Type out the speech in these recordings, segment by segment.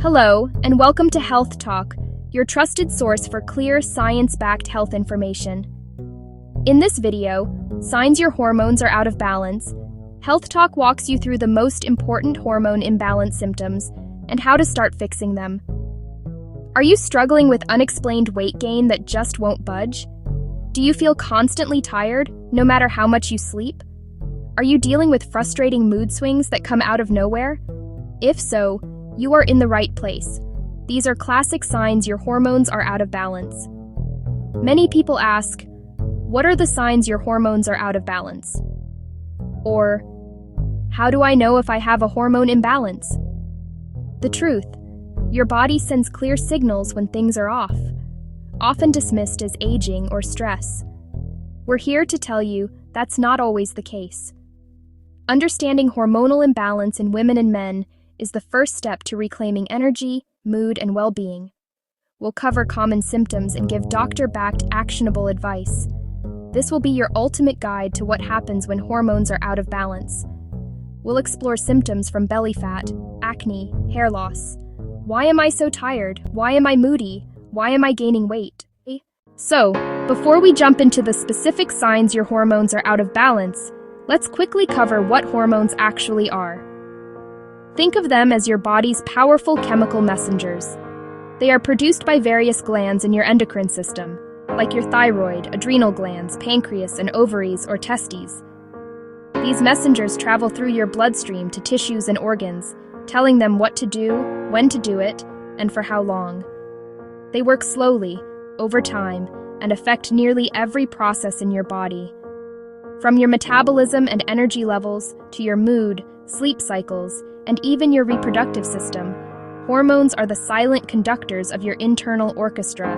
Hello, and welcome to Healthtokk, your trusted source for clear, science-backed health information. In this video, Signs Your Hormones Are Out of Balance, Healthtokk walks you through the most important hormone imbalance symptoms and how to start fixing them. Are you struggling with unexplained weight gain that just won't budge? Do you feel constantly tired, no matter how much you sleep? Are you dealing with frustrating mood swings that come out of nowhere? If so, you are in the right place. These are classic signs your hormones are out of balance. Many people ask, what are the signs your hormones are out of balance? Or, how do I know if I have a hormone imbalance? The truth, your body sends clear signals when things are off, often dismissed as aging or stress. We're here to tell you that's not always the case. Understanding hormonal imbalance in women and men is the first step to reclaiming energy, mood, and well-being. We'll cover common symptoms and give doctor-backed, actionable advice. This will be your ultimate guide to what happens when hormones are out of balance. We'll explore symptoms from belly fat, acne, hair loss. Why am I so tired? Why am I moody? Why am I gaining weight? So, before we jump into the specific signs your hormones are out of balance, let's quickly cover what hormones actually are. Think of them as your body's powerful chemical messengers. They are produced by various glands in your endocrine system, like your thyroid, adrenal glands, pancreas, and ovaries or testes. These messengers travel through your bloodstream to tissues and organs, telling them what to do, when to do it, and for how long. They work slowly, over time, and affect nearly every process in your body. From your metabolism and energy levels to your mood, sleep cycles, and even your reproductive system, hormones are the silent conductors of your internal orchestra.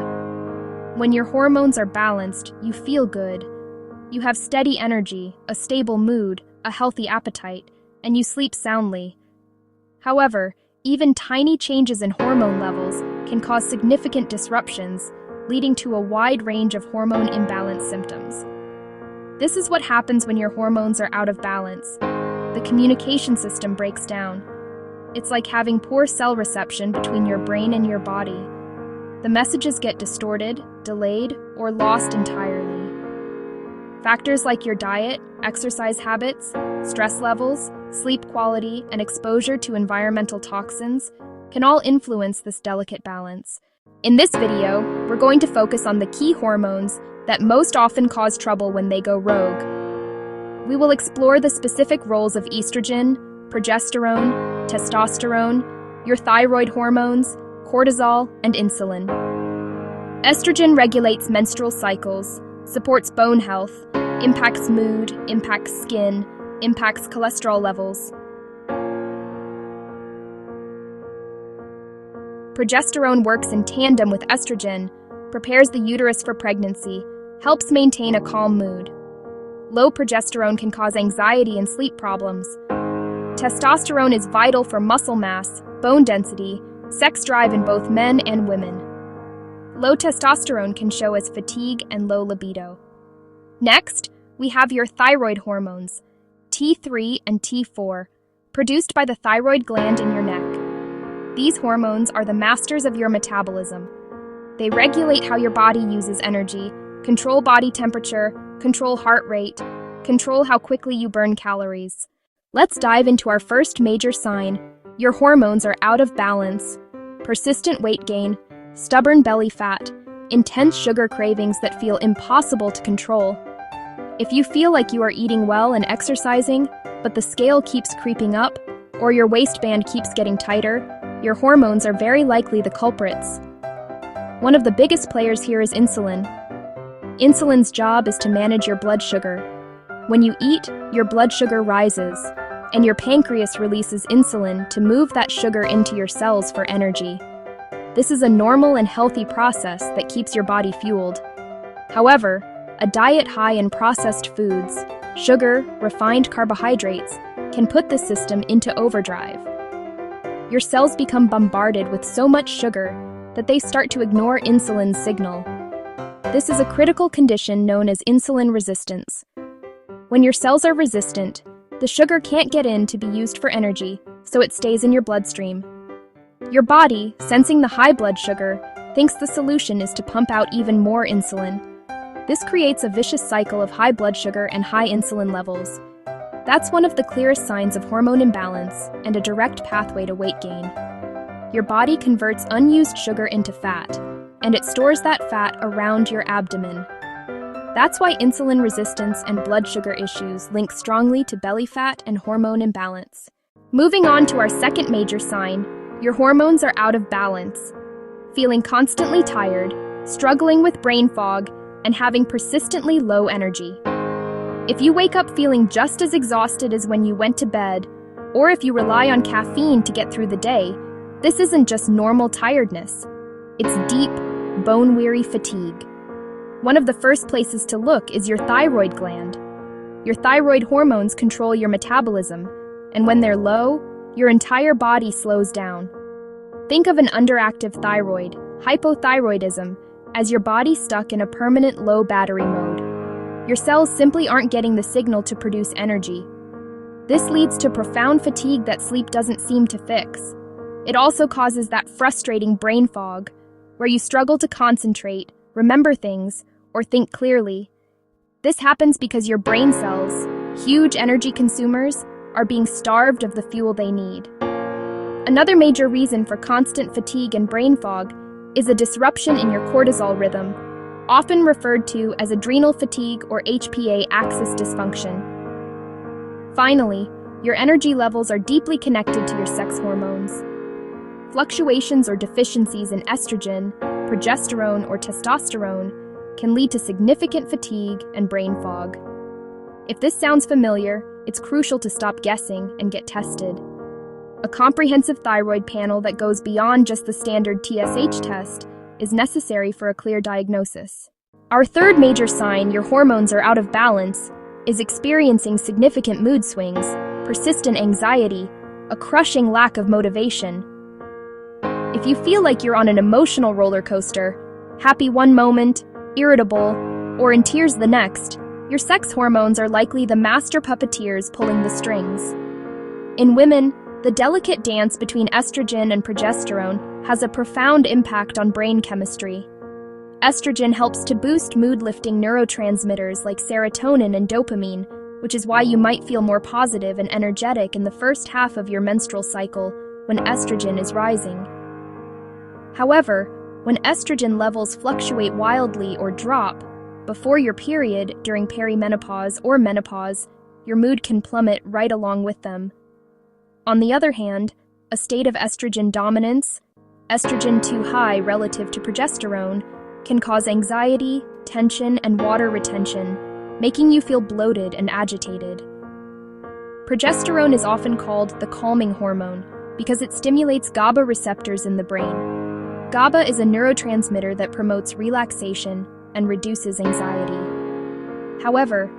When your hormones are balanced, you feel good. You have steady energy, a stable mood, a healthy appetite, and you sleep soundly. However, even tiny changes in hormone levels can cause significant disruptions, leading to a wide range of hormone imbalance symptoms. This is what happens when your hormones are out of balance. The communication system breaks down. It's like having poor cell reception between your brain and your body. The messages get distorted, delayed, or lost entirely. Factors like your diet, exercise habits, stress levels, sleep quality, and exposure to environmental toxins can all influence this delicate balance. In this video, we're going to focus on the key hormones that most often cause trouble when they go rogue. We will explore the specific roles of estrogen, progesterone, testosterone, your thyroid hormones, cortisol, and insulin. Estrogen regulates menstrual cycles, supports bone health, impacts mood, impacts skin, impacts cholesterol levels. Progesterone works in tandem with estrogen, prepares the uterus for pregnancy, helps maintain a calm mood. Low progesterone can cause anxiety and sleep problems. Testosterone is vital for muscle mass, bone density, sex drive in both men and women. Low testosterone can show as fatigue and low libido. Next, we have your thyroid hormones, T3 and T4, produced by the thyroid gland in your neck. These hormones are the masters of your metabolism. They regulate how your body uses energy, control body temperature, control heart rate, control how quickly you burn calories. Let's dive into our first major sign. Your hormones are out of balance. Persistent weight gain, stubborn belly fat, intense sugar cravings that feel impossible to control. If you feel like you are eating well and exercising, but the scale keeps creeping up, or your waistband keeps getting tighter, your hormones are very likely the culprits. One of the biggest players here is insulin. Insulin's job is to manage your blood sugar. When you eat, your blood sugar rises, and your pancreas releases insulin to move that sugar into your cells for energy. This is a normal and healthy process that keeps your body fueled. However, a diet high in processed foods, sugar, refined carbohydrates, can put this system into overdrive. Your cells become bombarded with so much sugar that they start to ignore insulin's signal. This is a critical condition known as insulin resistance. When your cells are resistant, The sugar can't get in to be used for energy, so it stays in your bloodstream. Your body, sensing the high blood sugar, thinks the solution is to pump out even more insulin. This creates a vicious cycle of high blood sugar and high insulin levels. That's one of the clearest signs of hormone imbalance and a direct pathway to weight gain. Your body converts unused sugar into fat, and it stores that fat around your abdomen. That's why insulin resistance and blood sugar issues link strongly to belly fat and hormone imbalance. Moving on to our second major sign, your hormones are out of balance. Feeling constantly tired, struggling with brain fog, and having persistently low energy. If you wake up feeling just as exhausted as when you went to bed, or if you rely on caffeine to get through the day, this isn't just normal tiredness. It's deep, bone-weary fatigue. One of the first places to look is your thyroid gland. Your thyroid hormones control your metabolism, and when they're low, your entire body slows down. Think of an underactive thyroid, hypothyroidism, as your body stuck in a permanent low battery mode. Your cells simply aren't getting the signal to produce energy. This leads to profound fatigue that sleep doesn't seem to fix. It also causes that frustrating brain fog, where you struggle to concentrate, remember things, or think clearly. This happens because your brain cells, huge energy consumers, are being starved of the fuel they need. Another major reason for constant fatigue and brain fog is a disruption in your cortisol rhythm, often referred to as adrenal fatigue or HPA axis dysfunction. Finally, your energy levels are deeply connected to your sex hormones. Fluctuations or deficiencies in estrogen, progesterone, or testosterone can lead to significant fatigue and brain fog. If this sounds familiar, it's crucial to stop guessing and get tested. A comprehensive thyroid panel that goes beyond just the standard TSH test is necessary for a clear diagnosis. Our third major sign your hormones are out of balance is experiencing significant mood swings, persistent anxiety, a crushing lack of motivation. If you feel like you're on an emotional roller coaster, happy one moment, irritable, or in tears the next, your sex hormones are likely the master puppeteers pulling the strings. In women, the delicate dance between estrogen and progesterone has a profound impact on brain chemistry. Estrogen helps to boost mood-lifting neurotransmitters like serotonin and dopamine, which is why you might feel more positive and energetic in the first half of your menstrual cycle when estrogen is rising. However, when estrogen levels fluctuate wildly or drop, before your period, during perimenopause or menopause, your mood can plummet right along with them. On the other hand, a state of estrogen dominance, estrogen too high relative to progesterone, can cause anxiety, tension, and water retention, making you feel bloated and agitated. Progesterone is often called the calming hormone because it stimulates GABA receptors in the brain. GABA is a neurotransmitter that promotes relaxation and reduces anxiety. However,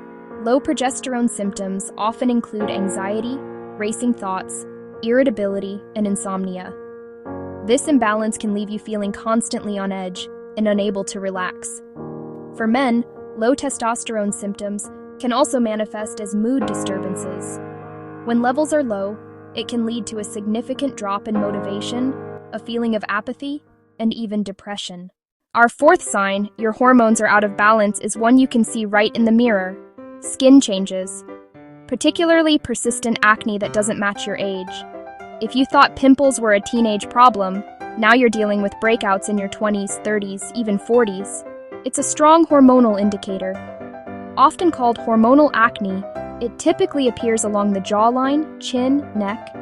low progesterone symptoms often include anxiety, racing thoughts, irritability, and insomnia. This imbalance can leave you feeling constantly on edge and unable to relax. For men, low testosterone symptoms can also manifest as mood disturbances. When levels are low, it can lead to a significant drop in motivation, a feeling of apathy, and even depression. Our fourth sign your hormones are out of balance is one you can see right in the mirror: skin changes. Particularly persistent acne that doesn't match your age. If you thought pimples were a teenage problem, now you're dealing with breakouts in your 20s, 30s, even 40s. It's a strong hormonal indicator. Often called hormonal acne, it typically appears along the jawline, chin, neck.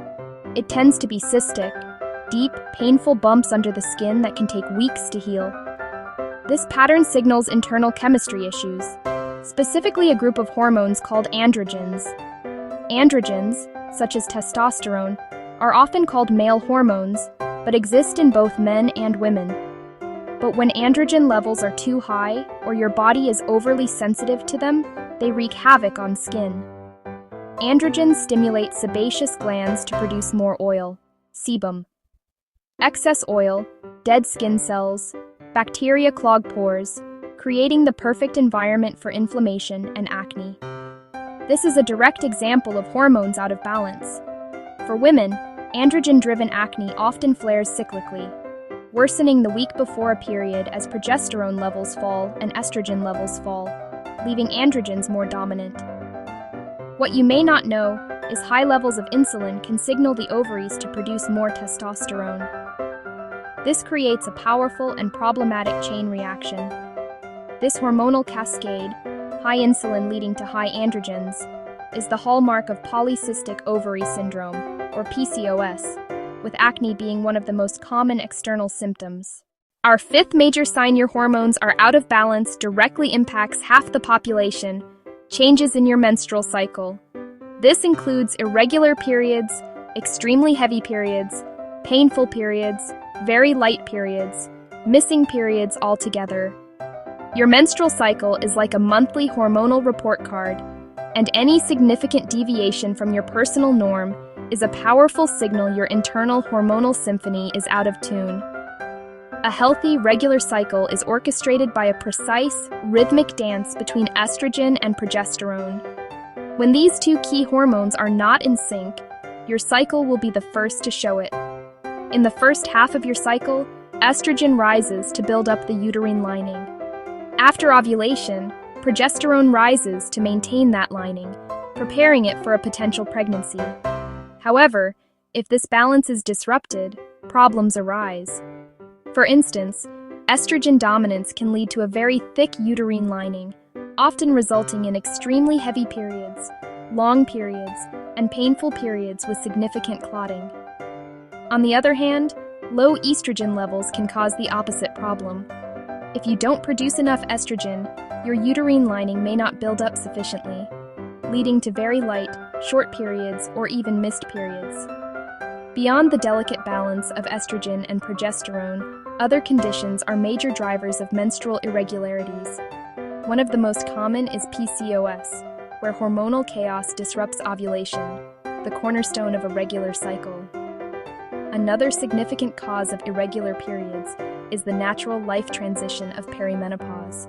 It tends to be cystic, deep, painful bumps under the skin that can take weeks to heal. This pattern signals internal chemistry issues, specifically a group of hormones called androgens. Androgens, such as testosterone, are often called male hormones, but exist in both men and women. But when androgen levels are too high, or your body is overly sensitive to them, they wreak havoc on skin. Androgens stimulate sebaceous glands to produce more oil, sebum. Excess oil, dead skin cells, bacteria clog pores, creating the perfect environment for inflammation and acne. This is a direct example of hormones out of balance. For women, androgen-driven acne often flares cyclically, worsening the week before a period as progesterone levels fall and estrogen levels fall, leaving androgens more dominant. What you may not know is high levels of insulin can signal the ovaries to produce more testosterone. This creates a powerful and problematic chain reaction. This hormonal cascade, high insulin leading to high androgens, is the hallmark of polycystic ovary syndrome, or PCOS, with acne being one of the most common external symptoms. Our fifth major sign your hormones are out of balance directly impacts half the population: changes in your menstrual cycle. This includes irregular periods, extremely heavy periods, painful periods, very light periods, missing periods altogether. Your menstrual cycle is like a monthly hormonal report card, and any significant deviation from your personal norm is a powerful signal your internal hormonal symphony is out of tune. A healthy, regular cycle is orchestrated by a precise, rhythmic dance between estrogen and progesterone. When these two key hormones are not in sync, your cycle will be the first to show it. In the first half of your cycle, estrogen rises to build up the uterine lining. After ovulation, progesterone rises to maintain that lining, preparing it for a potential pregnancy. However, if this balance is disrupted, problems arise. For instance, estrogen dominance can lead to a very thick uterine lining, often resulting in extremely heavy periods, long periods, and painful periods with significant clotting. On the other hand, low estrogen levels can cause the opposite problem. If you don't produce enough estrogen, your uterine lining may not build up sufficiently, leading to very light, short periods or even missed periods. Beyond the delicate balance of estrogen and progesterone, other conditions are major drivers of menstrual irregularities. One of the most common is PCOS, where hormonal chaos disrupts ovulation, the cornerstone of a regular cycle. Another significant cause of irregular periods is the natural life transition of perimenopause.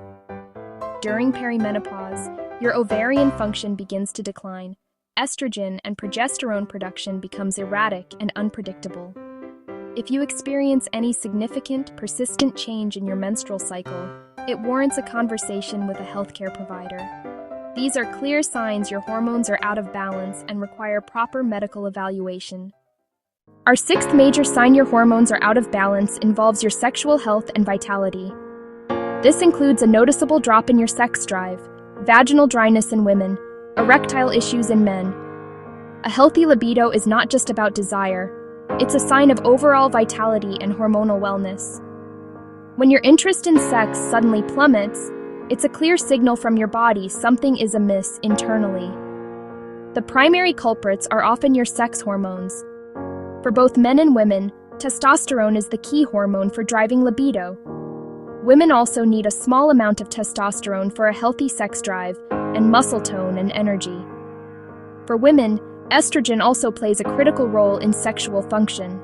During perimenopause, your ovarian function begins to decline. Estrogen and progesterone production becomes erratic and unpredictable. If you experience any significant, persistent change in your menstrual cycle, it warrants a conversation with a healthcare provider. These are clear signs your hormones are out of balance and require proper medical evaluation. Our sixth major sign your hormones are out of balance involves your sexual health and vitality. This includes a noticeable drop in your sex drive, vaginal dryness in women, erectile issues in men. A healthy libido is not just about desire, it's a sign of overall vitality and hormonal wellness. When your interest in sex suddenly plummets, it's a clear signal from your body something is amiss internally. The primary culprits are often your sex hormones. For both men and women, testosterone is the key hormone for driving libido. Women also need a small amount of testosterone for a healthy sex drive and muscle tone and energy. For women, estrogen also plays a critical role in sexual function.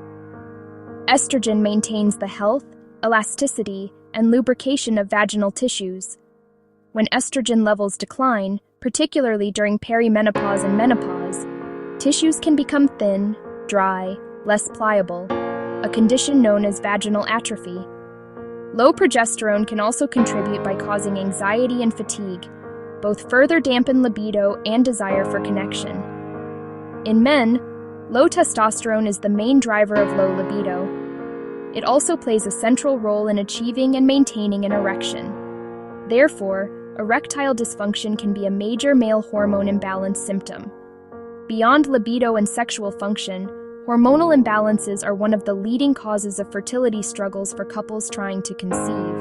Estrogen maintains the health, elasticity, and lubrication of vaginal tissues. When estrogen levels decline, particularly during perimenopause and menopause, tissues can become thin, dry, less pliable, a condition known as vaginal atrophy. Low progesterone can also contribute by causing anxiety and fatigue, both further dampen libido and desire for connection. In men, low testosterone is the main driver of low libido. It also plays a central role in achieving and maintaining an erection. Therefore, erectile dysfunction can be a major male hormone imbalance symptom. Beyond libido and sexual function, hormonal imbalances are one of the leading causes of fertility struggles for couples trying to conceive.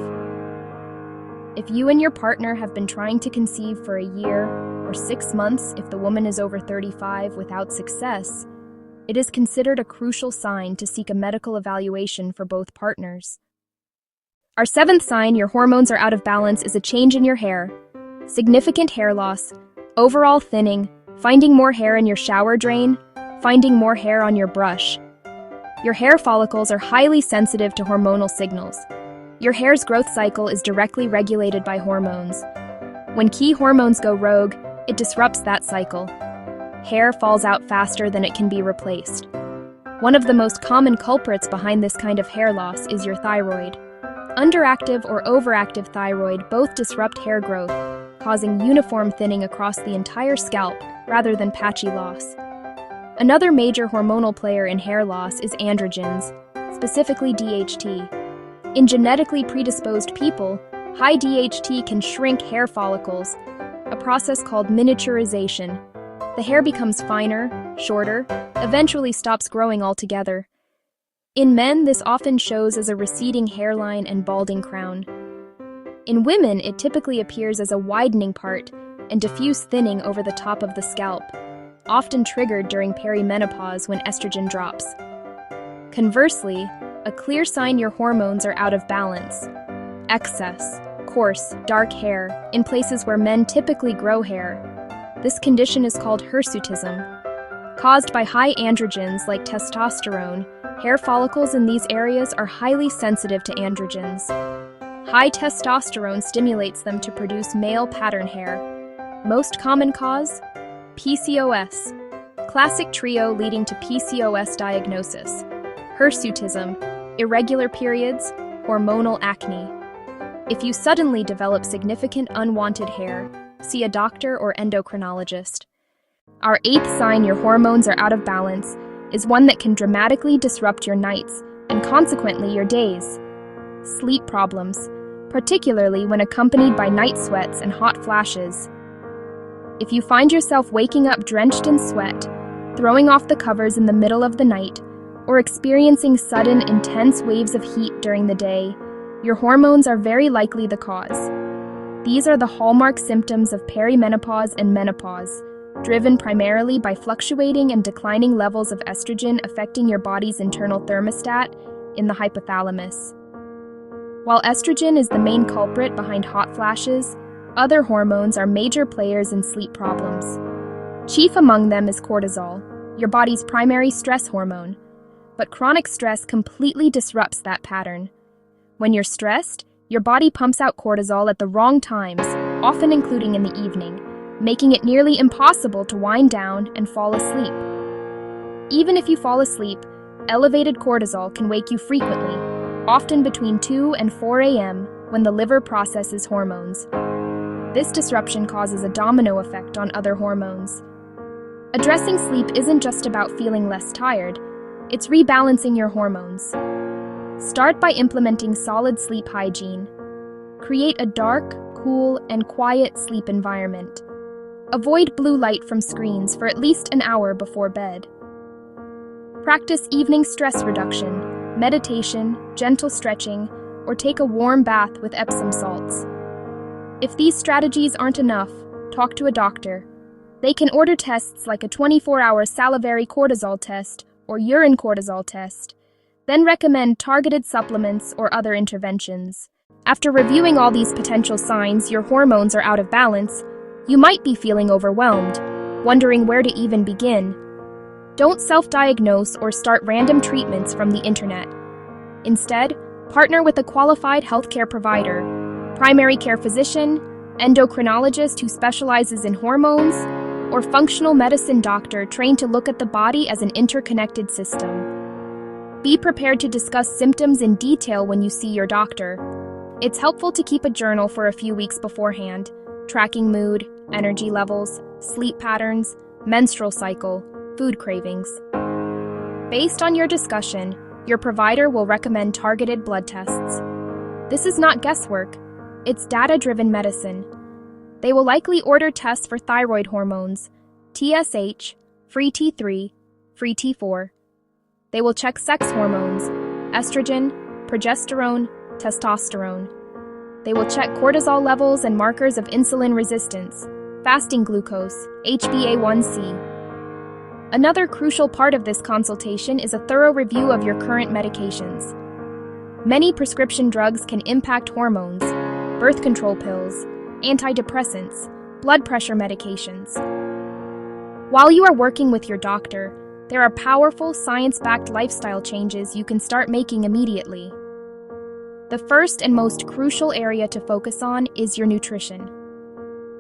If you and your partner have been trying to conceive for a year or 6 months if the woman is over 35 without success, it is considered a crucial sign to seek a medical evaluation for both partners. Our seventh sign your hormones are out of balance is a change in your hair. Significant hair loss, overall thinning, finding more hair in your shower drain, finding more hair on your brush. Your hair follicles are highly sensitive to hormonal signals. Your hair's growth cycle is directly regulated by hormones. When key hormones go rogue, it disrupts that cycle. Hair falls out faster than it can be replaced. One of the most common culprits behind this kind of hair loss is your thyroid. Underactive or overactive thyroid both disrupt hair growth, causing uniform thinning across the entire scalp rather than patchy loss. Another major hormonal player in hair loss is androgens, specifically DHT. In genetically predisposed people, high DHT can shrink hair follicles, a process called miniaturization. The hair becomes finer, shorter, eventually stops growing altogether. In men, this often shows as a receding hairline and balding crown. In women, it typically appears as a widening part and diffuse thinning over the top of the scalp, often triggered during perimenopause when estrogen drops. Conversely, a clear sign your hormones are out of balance. Excess, coarse, dark hair in places where men typically grow hair. This condition is called hirsutism. Caused by high androgens like testosterone, hair follicles in these areas are highly sensitive to androgens. High testosterone stimulates them to produce male pattern hair. Most common cause? PCOS. Classic trio leading to PCOS diagnosis: hirsutism, irregular periods, hormonal acne. If you suddenly develop significant unwanted hair, see a doctor or endocrinologist. Our eighth sign your hormones are out of balance is one that can dramatically disrupt your nights and consequently your days. Sleep problems, particularly when accompanied by night sweats and hot flashes. If you find yourself waking up drenched in sweat, throwing off the covers in the middle of the night, or experiencing sudden, intense waves of heat during the day, your hormones are very likely the cause. These are the hallmark symptoms of perimenopause and menopause, driven primarily by fluctuating and declining levels of estrogen affecting your body's internal thermostat in the hypothalamus. While estrogen is the main culprit behind hot flashes, other hormones are major players in sleep problems. Chief among them is cortisol, your body's primary stress hormone. But chronic stress completely disrupts that pattern. When you're stressed, your body pumps out cortisol at the wrong times, often including in the evening, making it nearly impossible to wind down and fall asleep. Even if you fall asleep, elevated cortisol can wake you frequently, often between 2 and 4 a.m. when the liver processes hormones. This disruption causes a domino effect on other hormones. Addressing sleep isn't just about feeling less tired, it's rebalancing your hormones. Start by implementing solid sleep hygiene. Create a dark, cool, and quiet sleep environment. Avoid blue light from screens for at least an hour before bed. Practice evening stress reduction, meditation, gentle stretching, or take a warm bath with Epsom salts. If these strategies aren't enough, talk to a doctor. They can order tests like a 24-hour salivary cortisol test or urine cortisol test, then recommend targeted supplements or other interventions. After reviewing all these potential signs your hormones are out of balance, you might be feeling overwhelmed, wondering where to even begin. Don't self-diagnose or start random treatments from the internet. Instead, partner with a qualified healthcare provider, primary care physician, endocrinologist who specializes in hormones, or functional medicine doctor trained to look at the body as an interconnected system. Be prepared to discuss symptoms in detail when you see your doctor. It's helpful to keep a journal for a few weeks beforehand, tracking mood, energy levels, sleep patterns, menstrual cycle, food cravings. Based on your discussion, your provider will recommend targeted blood tests. This is not guesswork, it's data-driven medicine. They will likely order tests for thyroid hormones, TSH, free T3, free T4. They will check sex hormones, estrogen, progesterone, testosterone. They will check cortisol levels and markers of insulin resistance, fasting glucose, HbA1c. Another crucial part of this consultation is a thorough review of your current medications. Many prescription drugs can impact hormones, birth control pills, antidepressants, blood pressure medications. While you are working with your doctor, there are powerful science-backed lifestyle changes you can start making immediately. The first and most crucial area to focus on is your nutrition.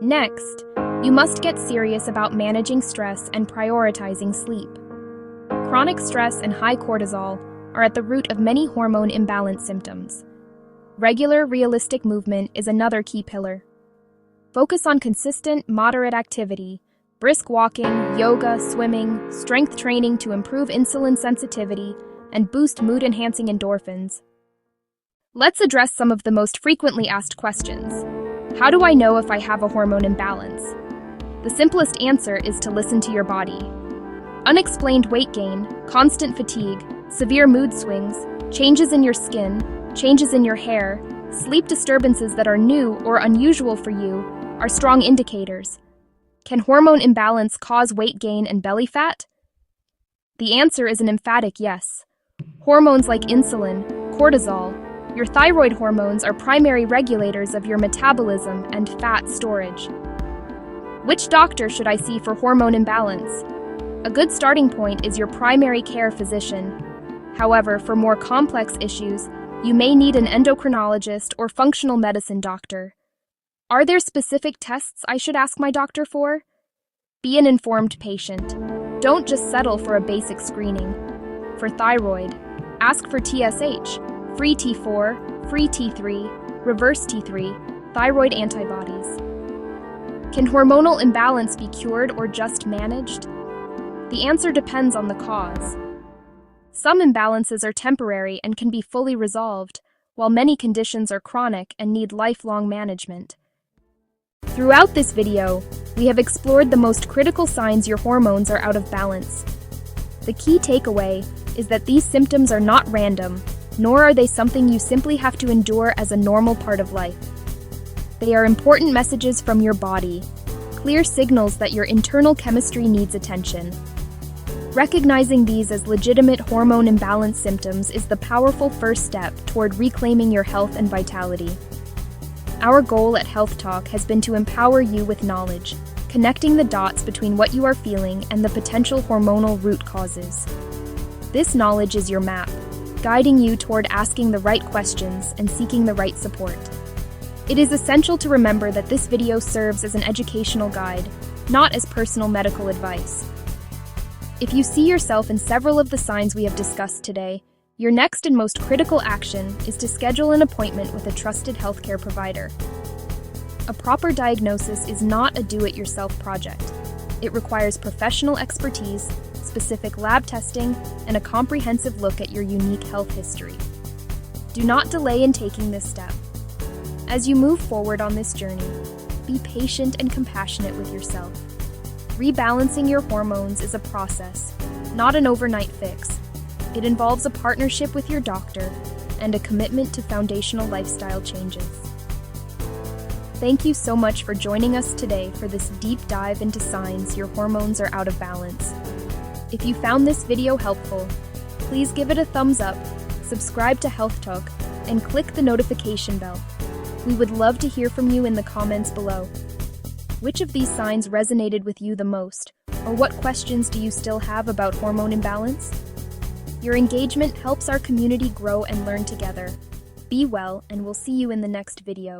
Next, you must get serious about managing stress and prioritizing sleep. Chronic stress and high cortisol are at the root of many hormone imbalance symptoms. Regular, realistic movement is another key pillar. Focus on consistent, moderate activity, brisk walking, yoga, swimming, strength training to improve insulin sensitivity and boost mood-enhancing endorphins. Let's address some of the most frequently asked questions. How do I know if I have a hormone imbalance? The simplest answer is to listen to your body. Unexplained weight gain, constant fatigue, severe mood swings, changes in your skin, changes in your hair, sleep disturbances that are new or unusual for you are strong indicators. Can hormone imbalance cause weight gain and belly fat? The answer is an emphatic yes. Hormones like insulin, cortisol, your thyroid hormones are primary regulators of your metabolism and fat storage. Which doctor should I see for hormone imbalance? A good starting point is your primary care physician. However, for more complex issues, you may need an endocrinologist or functional medicine doctor. Are there specific tests I should ask my doctor for? Be an informed patient. Don't just settle for a basic screening. For thyroid, ask for TSH, free T4, free T3, reverse T3, thyroid antibodies. Can hormonal imbalance be cured or just managed? The answer depends on the cause. Some imbalances are temporary and can be fully resolved, while many conditions are chronic and need lifelong management. Throughout this video, we have explored the most critical signs your hormones are out of balance. The key takeaway is that these symptoms are not random, nor are they something you simply have to endure as a normal part of life. They are important messages from your body, clear signals that your internal chemistry needs attention. Recognizing these as legitimate hormone imbalance symptoms is the powerful first step toward reclaiming your health and vitality. Our goal at Healthtokk has been to empower you with knowledge, connecting the dots between what you are feeling and the potential hormonal root causes. This knowledge is your map, guiding you toward asking the right questions and seeking the right support. It is essential to remember that this video serves as an educational guide, not as personal medical advice. If you see yourself in several of the signs we have discussed today, your next and most critical action is to schedule an appointment with a trusted healthcare provider. A proper diagnosis is not a do-it-yourself project. It requires professional expertise, specific lab testing, and a comprehensive look at your unique health history. Do not delay in taking this step. As you move forward on this journey, be patient and compassionate with yourself. Rebalancing your hormones is a process, not an overnight fix. It involves a partnership with your doctor and a commitment to foundational lifestyle changes. Thank you so much for joining us today for this deep dive into signs your hormones are out of balance. If you found this video helpful, please give it a thumbs up, subscribe to Healthtokk, and click the notification bell. We would love to hear from you in the comments below. Which of these signs resonated with you the most, or what questions do you still have about hormone imbalance? Your engagement helps our community grow and learn together. Be well, and we'll see you in the next video.